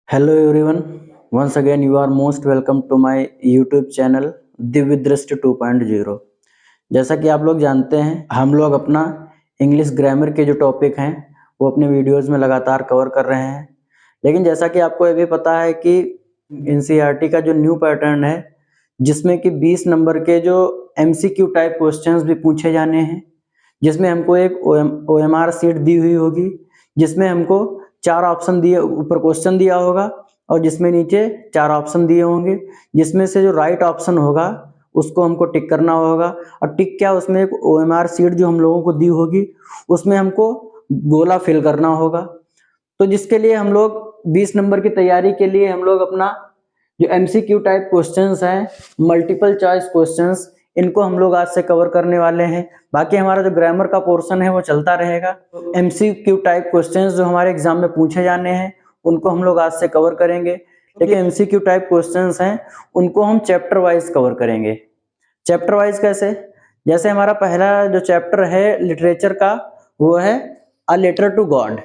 Hello everyone, once again you are most welcome to my YouTube channel Divya दृष्टि 2.0। जैसा कि आप लोग जानते हैं हम लोग अपना इंग्लिश ग्रामर के जो टॉपिक हैं वो अपने वीडियोस में लगातार कवर कर रहे हैं। लेकिन जैसा कि आपको ये भी पता है कि एनसीईआरटी का जो न्यू पैटर्न है जिसमें कि 20 नंबर के जो एमसीक्यू टाइप क्वेश्चंस भी पूछे जाने हैं, जिसमें हमको एक ओएमआर सीट दी हुई होगी जिसमें हमको 4 ऑप्शन दिए, ऊपर क्वेश्चन दिया होगा और जिसमें नीचे 4 ऑप्शन दिए होंगे, जिसमें से जो राइट ऑप्शन होगा उसको हमको टिक करना होगा। और टिक क्या, उसमें एक ओएमआर सीट जो हम लोगों को दी होगी उसमें हमको गोला फिल करना होगा। तो जिसके लिए हम लोग 20 नंबर की तैयारी के लिए हम लोग अपना जो एमसीक्यू टाइप क्वेश्चंस हैं, मल्टीपल चॉइस क्वेश्चंस, इनको हम लोग आज से कवर करने वाले हैं। बाकी हमारा जो ग्रामर का पोर्शन है वो चलता रहेगा। एमसीक्यू टाइप क्वेश्चंस जो हमारे एग्जाम में पूछे जाने हैं उनको हम लोग आज से कवर करेंगे। लेकिन एमसीक्यू टाइप क्वेश्चंस हैं उनको हम चैप्टर वाइज कवर करेंगे। चैप्टर वाइज कैसे? जैसे हमारा पहला जो चैप्टर है लिटरेचर का वो है अ लेटर टू गॉड।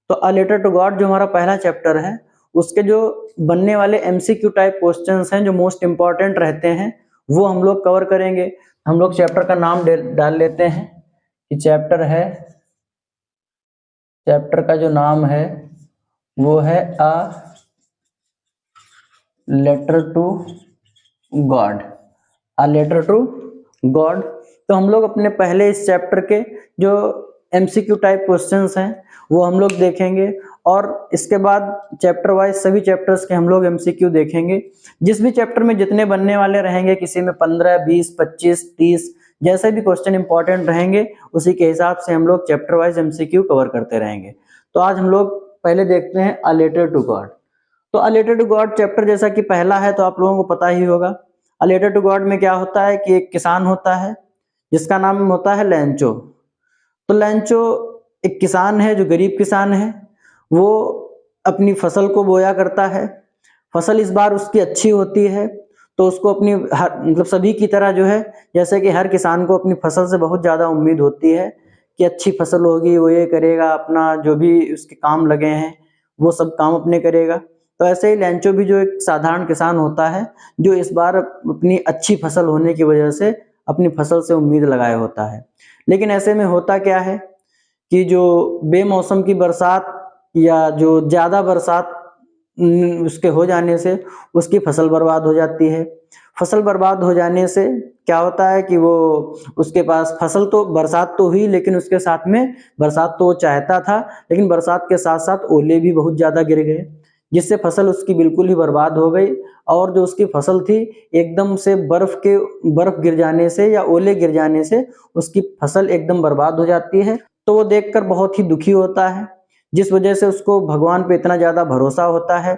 तो अ लेटर टू गॉड जो हमारा पहला चैप्टर है उसके जो बनने वाले एमसीक्यू टाइप क्वेश्चंस हैं जो मोस्ट इंपॉर्टेंट रहते हैं वो हम लोग कवर करेंगे। हम लोग चैप्टर का नाम डाल लेते हैं कि चैप्टर का जो नाम है वो है a letter to God. A letter to God. तो हम लोग अपने पहले इस चैप्टर के जो एमसीक्यू टाइप क्वेश्चंस हैं वो हम लोग देखेंगे और इसके बाद चैप्टर वाइज सभी चैप्टर्स के हम लोग एमसीक्यू देखेंगे। जिस भी चैप्टर में जितने बनने वाले रहेंगे, किसी में 15, 20, 25, 30 जैसे भी क्वेश्चन इंपॉर्टेंट रहेंगे उसी के हिसाब से हम लोग चैप्टर वाइज एमसीक्यू कवर करते रहेंगे। तो आज हम लोग पहले देखते हैं अ लेटर टू गॉड। तो a letter to God chapter जैसा कि पहला है तो आप लोगों को पता ही होगा। अ लेटर टू गॉड में क्या होता है कि एक किसान होता है जिसका नाम होता है लैंचो। तो लैंचो एक किसान है जो गरीब किसान है। वो अपनी फसल को बोया करता है। फसल इस बार उसकी अच्छी होती है तो उसको अपनी मतलब सभी की तरह जो है, जैसे कि हर किसान को अपनी फसल से बहुत ज़्यादा उम्मीद होती है कि अच्छी फसल होगी, वो ये करेगा, अपना जो भी उसके काम लगे हैं वो सब काम अपने करेगा। तो ऐसे ही लैंचो भी जो एक साधारण किसान होता है जो इस बार अपनी अच्छी फसल होने की वजह से अपनी फसल से उम्मीद लगाए होता है। लेकिन ऐसे में होता क्या है कि जो बेमौसम की बरसात या जो ज़्यादा बरसात उसके हो जाने से उसकी फसल बर्बाद हो जाती है। फसल बर्बाद हो जाने से क्या होता है कि वो उसके पास फसल तो बरसात तो हुई लेकिन उसके साथ में बरसात तो वो चाहता था लेकिन बरसात के साथ साथ ओले भी बहुत ज़्यादा गिर गए जिससे फसल उसकी बिल्कुल ही बर्बाद हो गई। और जो उसकी फसल थी एकदम से बर्फ गिर जाने से या ओले गिर जाने से उसकी फसल एकदम बर्बाद हो जाती है। तो वो देखकर बहुत ही दुखी होता है, जिस वजह से उसको भगवान पे इतना ज़्यादा भरोसा होता है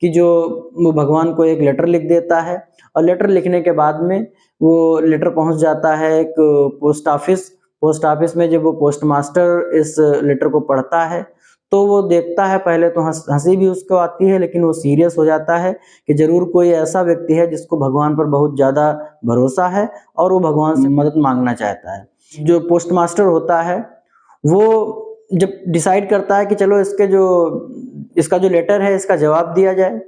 कि जो वो भगवान को एक लेटर लिख देता है। और लेटर लिखने के बाद में वो लेटर पहुंच जाता है एक पोस्ट ऑफिस में। जब वो पोस्ट मास्टर इस लेटर को पढ़ता है तो वो देखता है, पहले तो हंसी भी उसको आती है लेकिन वो सीरियस हो जाता है कि जरूर कोई ऐसा व्यक्ति है जिसको भगवान पर बहुत ज़्यादा भरोसा है और वो भगवान से मदद मांगना चाहता है। जो पोस्ट मास्टर होता है वो जब डिसाइड करता है कि चलो इसका जो लेटर है इसका जवाब दिया जाए,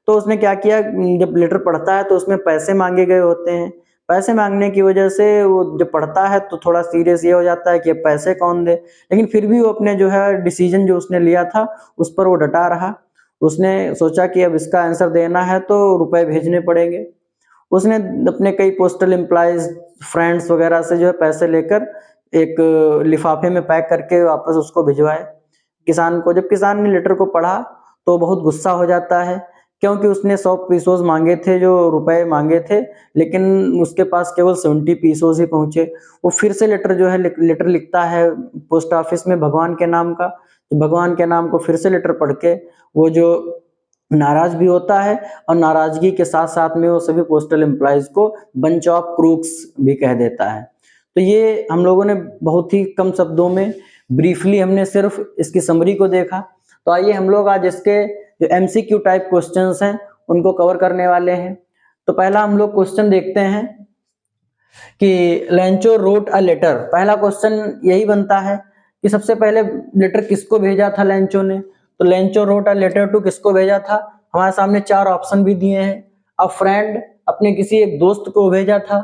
तो उसने क्या किया, जब लेटर पढ़ता है तो उसमें पैसे मांगे गए होते हैं। पैसे मांगने की वजह से वो जब पढ़ता है तो थोड़ा सीरियस ये हो जाता है कि अब पैसे कौन दे। लेकिन फिर भी वो अपने जो है डिसीजन जो उसने लिया था उस पर वो डटा रहा। उसने सोचा कि अब इसका आंसर देना है तो रुपए भेजने पड़ेंगे। उसने अपने कई पोस्टल एम्प्लॉयज, फ्रेंड्स वगैरह से जो है पैसे लेकर एक लिफाफे में पैक करके वापस उसको भिजवाए किसान को। जब किसान ने लेटर को पढ़ा तो बहुत गुस्सा हो जाता है क्योंकि उसने 100 पीसोस मांगे थे, जो रुपए मांगे थे, लेकिन उसके पास केवल 70 पीसोस ही पहुंचे। वो फिर से लेटर लिखता है पोस्ट ऑफिस में भगवान के नाम का। तो भगवान के नाम को फिर से लेटर पढ़ के वो जो नाराज भी होता है और नाराजगी के साथ साथ में वो सभी पोस्टल एम्प्लॉयज को बंच ऑफ क्रूक्स भी कह देता है। तो ये हम लोगों ने बहुत ही कम शब्दों में ब्रीफली हमने सिर्फ इसकी समरी को देखा। तो आइए हम लोग आज इसके जो एमसीक्यू टाइप क्वेश्चंस हैं उनको कवर करने वाले हैं। तो पहला हम लोग क्वेश्चन देखते हैं कि लैंचो रोट अ लेटर। पहला क्वेश्चन यही बनता है कि सबसे पहले लेटर किसको भेजा था लैंचो ने। तो Lencho wrote a letter to किसको भेजा था? हमारे सामने 4 ऑप्शन भी दिए हैं। अ फ्रेंड अपने किसी एक दोस्त को भेजा था।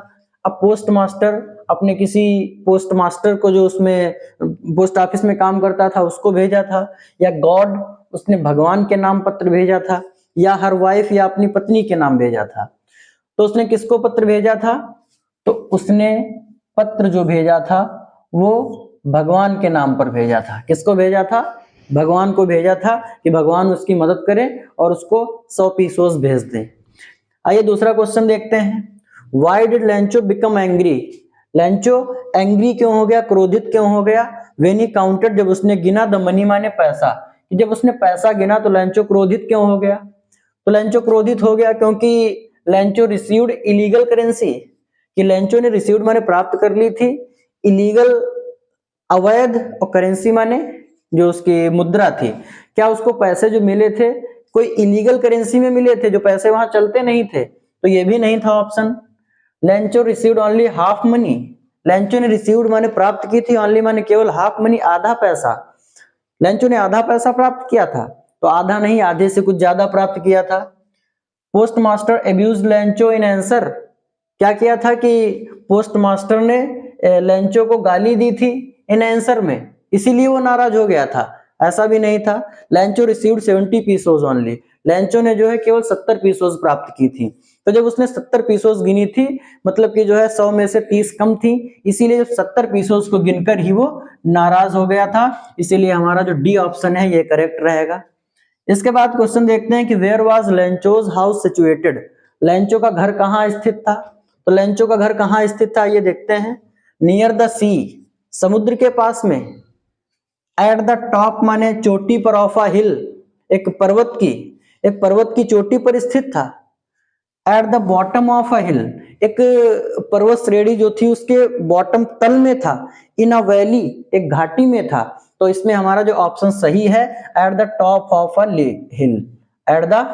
अ पोस्ट मास्टर अपने किसी पोस्ट मास्टर को जो उसमें पोस्ट ऑफिस में काम करता था उसको भेजा था। या गॉड उसने भगवान के नाम पत्र भेजा था। या हर वाइफ या अपनी पत्नी के नाम भेजा था। तो उसने किसको पत्र भेजा था? तो उसने पत्र जो भेजा था वो भगवान के नाम पर भेजा था। किसको भेजा था? भगवान को भेजा था कि भगवान उसकी मदद करे और उसको 100 पीसोस भेज दे। आइए दूसरा क्वेश्चन देखते हैं। Why did Lencho become angry? Lencho angry क्यों हो गया, क्रोधित क्यों हो गया? When he counted जब उसने गिना, द मनी माने पैसा, कि जब उसने पैसा गिना तो लेंचो क्रोधित क्यों हो गया? तो लेंचो क्रोधित हो गया क्योंकि लेंचो रिसीव्ड इलीगल करेंसी, कि लेंचो ने रिसीव्ड माने प्राप्त कर ली थी, इलीगल अवैध, और करेंसी माने जो उसकी मुद्रा थी। क्या उसको पैसे जो मिले थे कोई इलीगल करेंसी में मिले थे, जो पैसे वहां चलते नहीं थे? तो ये भी नहीं था option. Lencho received only half money, Lencho ने रिसीव्ड माने प्राप्त की थी, ओनली माने केवल हाफ मनी आधा पैसा, लेंचो ने आधा पैसा प्राप्त किया था, तो आधा नहीं आधे से कुछ ज्यादा प्राप्त किया था। Post master abuse Lencho in answer, क्या किया था कि पोस्ट मास्टर ने लेंचो को गाली दी थी इन आंसर में, इसीलिए वो नाराज हो गया था? ऐसा भी नहीं था। Lencho received 70 pesos only, Lencho ने जो है केवल 70 पीसोस प्राप्त की थी। तो जब उसने 70 पीसोस गिनी थी, मतलब कि जो है 100 में से 30 कम थी, इसीलिए 70 पीसोस को गिनकर ही वो नाराज हो गया था। इसीलिए हमारा जो डी ऑप्शन है ये करेक्ट रहेगा। इसके बाद क्वेश्चन देखते हैं कि where was Lencho's house situated, Lencho का घर कहाँ स्थित था? तो लेंचो का घर कहाँ स्थित था ये देखते हैं। नियर द सी, समुद्र के पास में। एट द टॉप माने चोटी पर, ऑफ अ हिल एक पर्वत की चोटी पर स्थित था। At the bottom of a hill एक पर्वत श्रेणी जो थी उसके बॉटम तल में था। इन अ वैली एक घाटी में था। तो इसमें हमारा जो ऑप्शन सही है at the top of a hill, at the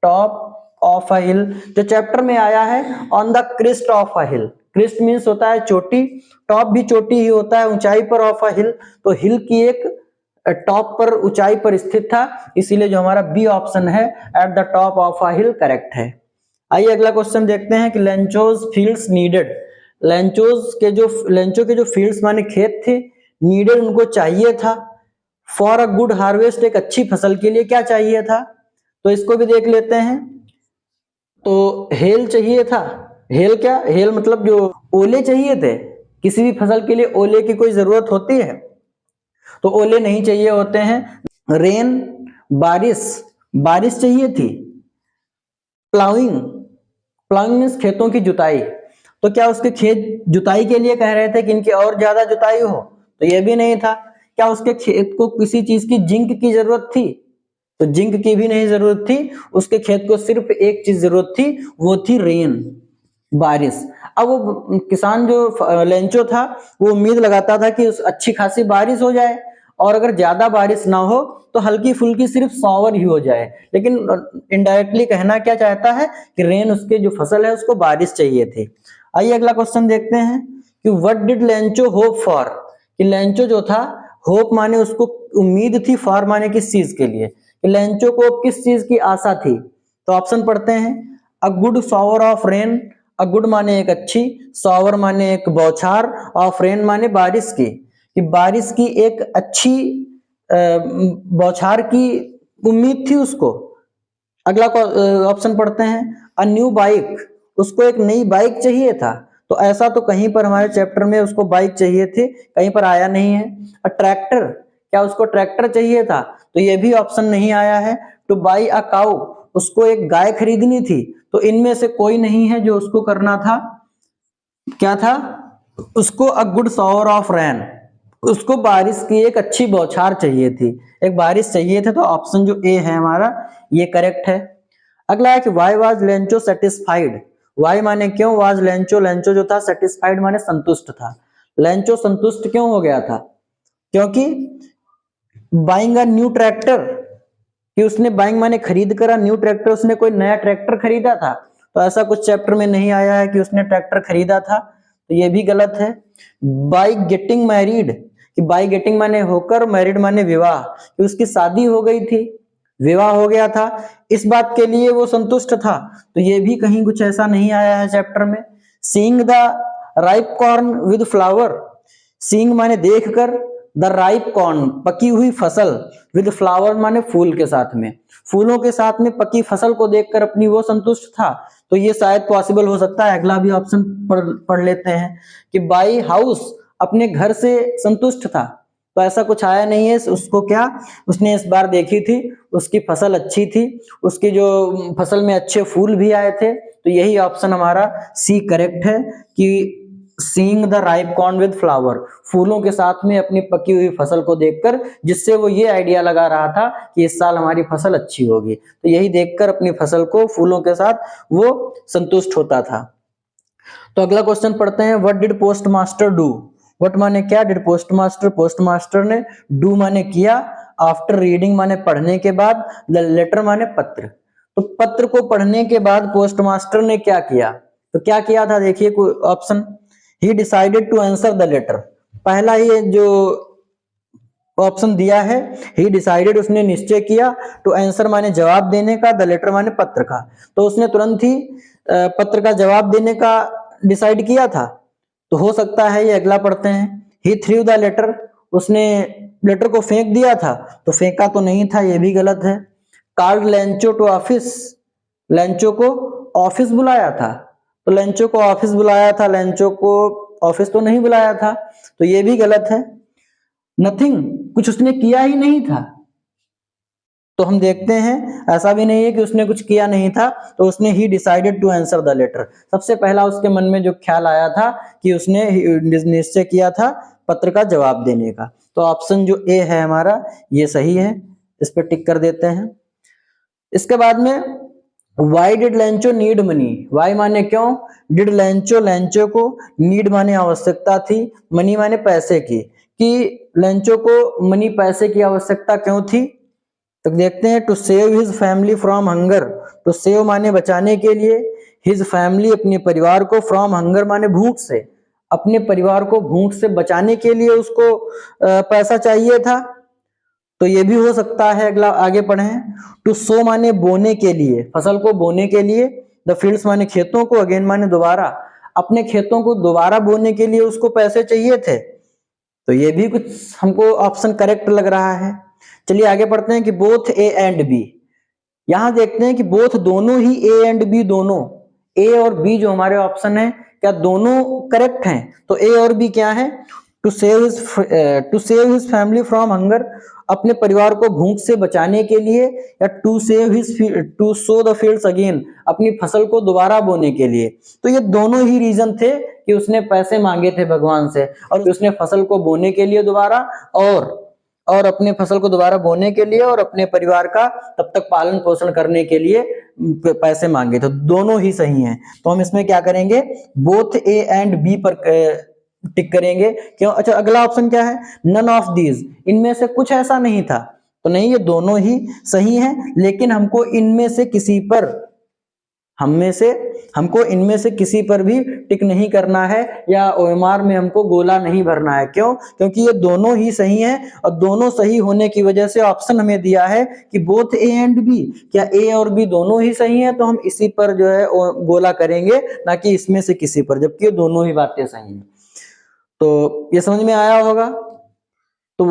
top of a hill, जो चैप्टर में आया है on the crest of a hill, crest means होता है चोटी, टॉप भी चोटी ही होता है, ऊंचाई पर, ऑफ अ हिल तो हिल की एक टॉप पर ऊंचाई पर स्थित था, इसीलिए जो हमारा बी ऑप्शन है at the top of a hill correct है। आइए अगला क्वेश्चन देखते हैं कि लेंचोज फील्ड्स नीडेड, लेंचो के जो फील्ड्स माने खेत थे, नीडेड उनको चाहिए था, फॉर अ गुड हार्वेस्ट एक अच्छी फसल के लिए क्या चाहिए था? तो इसको भी देख लेते हैं। तो हेल चाहिए था, हेल क्या, हेल मतलब जो ओले चाहिए थे, किसी भी फसल के लिए ओले की कोई जरूरत होती है? तो ओले नहीं चाहिए होते हैं। रेन बारिश चाहिए थी। प्लाउइंग मीन्स खेतों की जुताई, तो क्या उसके खेत जुताई के लिए कह रहे थे कि इनकी और ज्यादा जुताई हो? तो ये भी नहीं था। क्या उसके खेत को किसी चीज की जिंक की जरूरत थी? तो जिंक की भी नहीं जरूरत थी, उसके खेत को सिर्फ एक चीज जरूरत थी, वो थी रेन, बारिश। अब वो किसान जो लेंचो था वो उम्मीद लगाता था कि अच्छी खासी बारिश हो जाए, और अगर ज्यादा बारिश ना हो तो हल्की फुल्की सिर्फ शॉवर ही हो जाए, लेकिन इनडायरेक्टली कहना क्या चाहता है कि रेन उसके जो फसल है उसको बारिश चाहिए थी। आइए अगला क्वेश्चन देखते हैं कि what did Lencho hope for, कि लेंचो जो था होप माने उसको उम्मीद थी, फॉर माने किस चीज के लिए, कि लेंचो को किस चीज की आशा थी? तो ऑप्शन पढ़ते हैं। A good shower of rain, a good माने एक अच्छी, शॉवर माने एक बौछार, ऑफ रेन माने बारिश की, कि बारिश की एक अच्छी बौछार की उम्मीद थी उसको। अगला ऑप्शन पढ़ते हैं। अ न्यू बाइक, उसको एक नई बाइक चाहिए था। तो ऐसा तो कहीं पर हमारे चैप्टर में उसको बाइक चाहिए थी, कहीं पर आया नहीं है। अ ट्रैक्टर, क्या उसको ट्रैक्टर चाहिए था? तो ये भी ऑप्शन नहीं आया है। टू बाई अ काउ, उसको एक गाय खरीदनी थी। तो इनमें से कोई नहीं है जो उसको करना था। क्या था? उसको a good shower of rain, उसको बारिश की एक अच्छी बौछार चाहिए थी, एक बारिश चाहिए थे। तो ऑप्शन जो ए है हमारा ये करेक्ट है। अगला है कि why was Lencho satisfied, why माने क्यों, वाज लेंचो, लेंचो जो था सेटिस्फाइड माने संतुष्ट था। लेंचो संतुष्ट क्यों हो गया था? क्योंकि बाइंग अ न्यू ट्रैक्टर, कि उसने बाइंग माने खरीद कर, न्यू ट्रैक्टर उसने कोई नया ट्रैक्टर खरीदा था। तो ऐसा कुछ चैप्टर में नहीं आया है कि उसने ट्रैक्टर खरीदा था, तो ये भी गलत है। बाई गेटिंग मैरिड, कि बाई गेटिंग माने होकर, मैरिड माने विवाह, कि उसकी शादी हो गई थी, विवाह हो गया था, इस बात के लिए वो संतुष्ट था। तो ये भी कहीं कुछ ऐसा नहीं आया है चैप्टर में। Seeing the ripe corn with flower, seeing माने देखकर, द राइप कॉर्न पकी हुई फसल, विद फ्लावर माने फूल के साथ में, फूलों के साथ में पकी फसल को देखकर अपनी वो संतुष्ट था। तो ये शायद पॉसिबल हो सकता है। अगला भी ऑप्शन पढ़ लेते हैं कि बाई हाउस, अपने घर से संतुष्ट था। तो ऐसा कुछ आया नहीं है। उसको क्या, उसने इस बार देखी थी, उसकी फसल अच्छी थी, उसकी जो फसल में अच्छे फूल भी आए थे। तो यही ऑप्शन हमारा सी करेक्ट है कि seeing the ripe corn with flower, फूलों के साथ में अपनी पकी हुई फसल को देखकर, जिससे वो ये आइडिया लगा रहा था कि इस साल हमारी फसल अच्छी होगी। तो यही देखकर अपनी फसल को फूलों के साथ वो संतुष्ट होता था। तो अगला क्वेश्चन पढ़ते हैं, what did post master do. What माने क्या, did post master, post master ने, डू माने किया, आफ्टर रीडिंग माने पढ़ने के बाद, लेटर माने पत्र। तो पत्र को पढ़ने के बाद पोस्ट मास्टर ने क्या किया, तो क्या किया था देखिए option, he decided to answer the letter. पहला ही जो ऑप्शन दिया है, ही डिसाइडेड उसने निश्चय किया, टू आंसर माने जवाब देने का, द लेटर माने पत्र का। तो उसने तुरंत ही पत्र का जवाब देने का डिसाइड किया था। तो हो सकता है ये अगला पढ़ते हैं, ही थ्रू द लेटर, उसने लेटर को फेंक दिया था। तो फेंका तो नहीं था, ये भी गलत है। Called Lencho to office, Lencho को ऑफिस बुलाया था। तो लेंचो को ऑफिस बुलाया था, लेंचो को ऑफिस तो नहीं बुलाया था। तो ये भी गलत है। नथिंग, कुछ उसने किया ही नहीं था। तो हम देखते हैं ऐसा भी नहीं है कि उसने कुछ किया नहीं था। तो उसने ही decided to answer the letter, सबसे पहला उसके मन में जो ख्याल आया था कि उसने निश्चय किया था पत्र का जवाब देने का। तो ऑप्शन जो ए है हमारा ये सही है, इस पर टिक कर देते हैं। इसके बाद में why did Lencho need money, why माने क्यों, डिड लेंचो, लेंचो को, नीड माने आवश्यकता थी, मनी माने पैसे की, कि लेंचो को मनी पैसे की आवश्यकता क्यों थी। तो देखते हैं, to save his family from hunger, तो सेव माने बचाने के लिए, हिज फैमिली अपने परिवार को, फ्रॉम हंगर माने भूख से, अपने परिवार को भूख से बचाने के लिए उसको पैसा चाहिए था। तो ये भी हो सकता है। अगला आगे पढ़ें, टू सो माने बोने के लिए, फसल को बोने के लिए, द फील्ड्स माने खेतों को, अगेन माने दोबारा, अपने खेतों को दोबारा बोने के लिए उसको पैसे चाहिए थे। तो ये भी कुछ हमको ऑप्शन करेक्ट लग रहा है। चलिए आगे पढ़ते हैं कि बोथ ए एंड बी, यहां देखते हैं कि बोथ दोनों ही, ए एंड बी दोनों, ए और बी जो हमारे ऑप्शन है क्या दोनों करेक्ट हैं। तो ए और बी क्या है, to save his family from hunger, अपने परिवार को भूख से बचाने के लिए, या to sow the fields again, अपनी फसल को दोबारा बोने के लिए। तो ये दोनों ही रीजन थे कि उसने पैसे मांगे थे भगवान से, और उसने फसल को बोने के लिए दोबारा, और अपने फसल को दोबारा बोने के लिए, और अपने परिवार का तब तक पालन पोषण करने के लिए पैसे मांगे। तो दोनों ही सही हैं। तो हम इसमें क्या करेंगे, बोथ ए एंड बी पर टिक करेंगे। क्यों, अच्छा अगला ऑप्शन क्या है, नन ऑफ दीज, इनमें से कुछ ऐसा नहीं था। तो नहीं, ये दोनों ही सही हैं, लेकिन हमको इनमें से किसी पर, हमको इनमें से किसी पर भी टिक नहीं करना है, या ओएमआर में हमको गोला नहीं भरना है। क्यों, क्योंकि ये दोनों ही सही हैं, और दोनों सही होने की वजह से ऑप्शन हमें दिया है कि बोथ ए एंड बी, क्या ए और बी दोनों ही सही हैं, तो हम इसी पर जो है गोला करेंगे, ना कि इसमें से किसी पर, जबकि ये दोनों ही बातें सही हैं। तो ये समझ में आया होगा। तो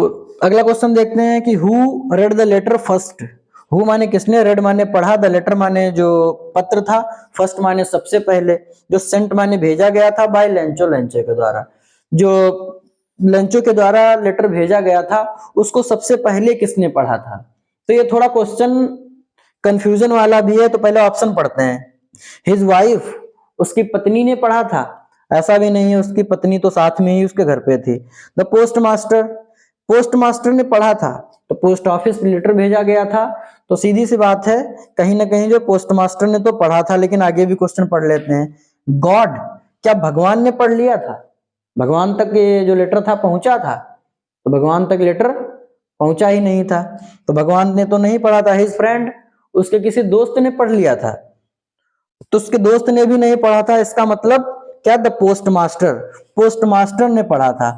अगला क्वेश्चन देखते हैं कि who read the letter first, who माने किसने, रेड माने पढ़ा, द लेटर माने जो पत्र था, फर्स्ट माने सबसे पहले, जो सेंट माने भेजा गया था, बाय लेंचो, लेंचो के द्वारा, जो लेंचो के द्वारा लेटर भेजा गया था उसको सबसे पहले किसने पढ़ा था। तो ये थोड़ा क्वेश्चन कंफ्यूजन वाला भी है। तो पहले ऑप्शन पढ़ते हैं, हिज वाइफ, उसकी पत्नी ने पढ़ा था, ऐसा भी नहीं है, उसकी पत्नी तो साथ में ही उसके घर पे थी। The post master, post master ने पढ़ा था, तो पोस्ट ऑफिस लेटर भेजा गया था। तो सीधी सी बात है, कहीं ना कहीं जो पोस्ट मास्टर ने तो पढ़ा था। लेकिन आगे भी क्वेश्चन पढ़ लेते हैं, गॉड, क्या भगवान ने पढ़ लिया था, भगवान तक ये जो लेटर था पहुंचा था। तो भगवान तक लेटर पहुंचा ही नहीं था, तो भगवान ने तो नहीं पढ़ा था। हिज फ्रेंड, उसके किसी दोस्त ने पढ़ लिया था, तो उसके दोस्त ने भी नहीं पढ़ा था। इसका मतलब क्या, द पोस्ट मास्टर ने पढ़ा था।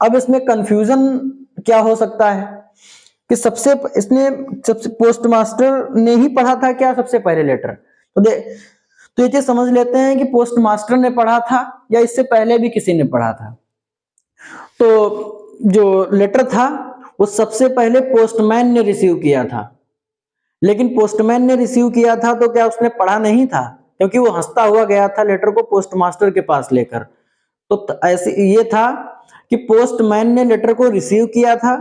अब इसमें कंफ्यूजन क्या हो सकता है कि सबसे पोस्ट मास्टर ने ही पढ़ा था क्या सबसे पहले लेटर, तो ये चीज समझ लेते हैं कि पोस्ट मास्टर ने पढ़ा था या इससे पहले भी किसी ने पढ़ा था। तो जो लेटर था वो सबसे पहले पोस्टमैन ने रिसीव किया था, लेकिन पोस्टमैन ने रिसीव किया था तो क्या उसने पढ़ा नहीं था, क्योंकि वो हंसता हुआ गया था लेटर को पोस्टमास्टर के पास लेकर। तो ऐसे ये था कि पोस्टमैन ने लेटर को रिसीव किया था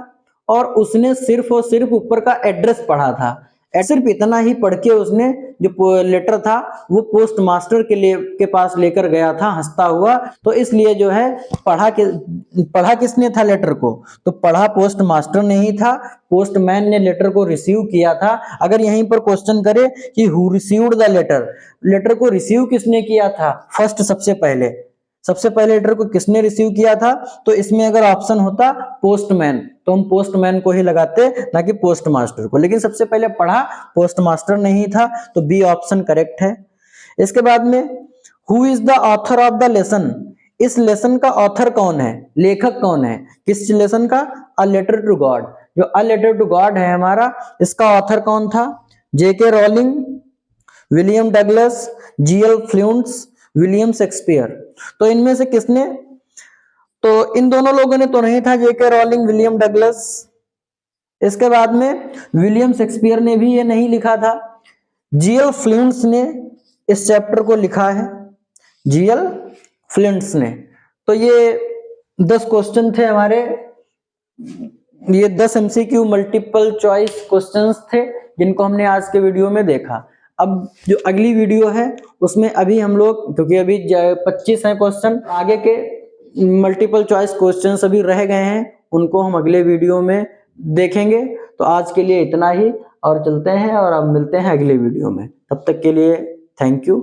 और उसने सिर्फ और सिर्फ ऊपर का एड्रेस पढ़ा था, सिर्फ इतना ही पढ़ के उसने जो लेटर था वो पोस्ट मास्टर के पास लेकर गया था हंसता हुआ। तो इसलिए जो है पढ़ा किसने था लेटर को, तो पढ़ा पोस्ट मास्टर ने ही था, पोस्टमैन ने लेटर को रिसीव किया था। अगर यहीं पर क्वेश्चन करे कि who received the letter, letter को रिसीव किसने किया था फर्स्ट, सबसे पहले लेटर को किसने रिसीव किया था, तो इसमें अगर ऑप्शन होता पोस्टमैन तो हम पोस्टमैन को ही लगाते ना कि पोस्ट मास्टर को, लेकिन सबसे पहले पढ़ा पोस्ट मास्टर नहीं था, तो बी ऑप्शन करेक्ट है। इसके बाद में who is the author of the lesson, इस लेसन का ऑथर कौन है, लेखक कौन है, किस लेसन का, अ लेटर टू गॉड। जो अ लेटर टू गॉड है हमारा, इसका ऑथर कौन था, JK Rowling, William Douglas, GL Fuentes, William Shakespeare. तो इनमें से किसने, तो इन दोनों लोगों ने तो नहीं था, जेके रोलिंग, विलियम डगलस। इसके बाद में विलियम शेक्सपियर ने भी ये नहीं लिखा था, जीएल फ्लूंट्स ने इस चैप्टर को लिखा है, जीएल फ्लूंट्स ने। तो ये 10 क्वेश्चन थे हमारे, ये 10 एमसीक्यू मल्टीपल चॉइस क्वेश्चंस थे जिनको हमने आज के वीडियो में देखा। अब जो अगली वीडियो है उसमें अभी हम लोग, क्योंकि अभी 25 हैं क्वेश्चन, आगे के मल्टीपल चॉइस क्वेश्चंस अभी रह गए हैं, उनको हम अगले वीडियो में देखेंगे। तो आज के लिए इतना ही, और चलते हैं और अब मिलते हैं अगले वीडियो में। तब तक के लिए थैंक यू।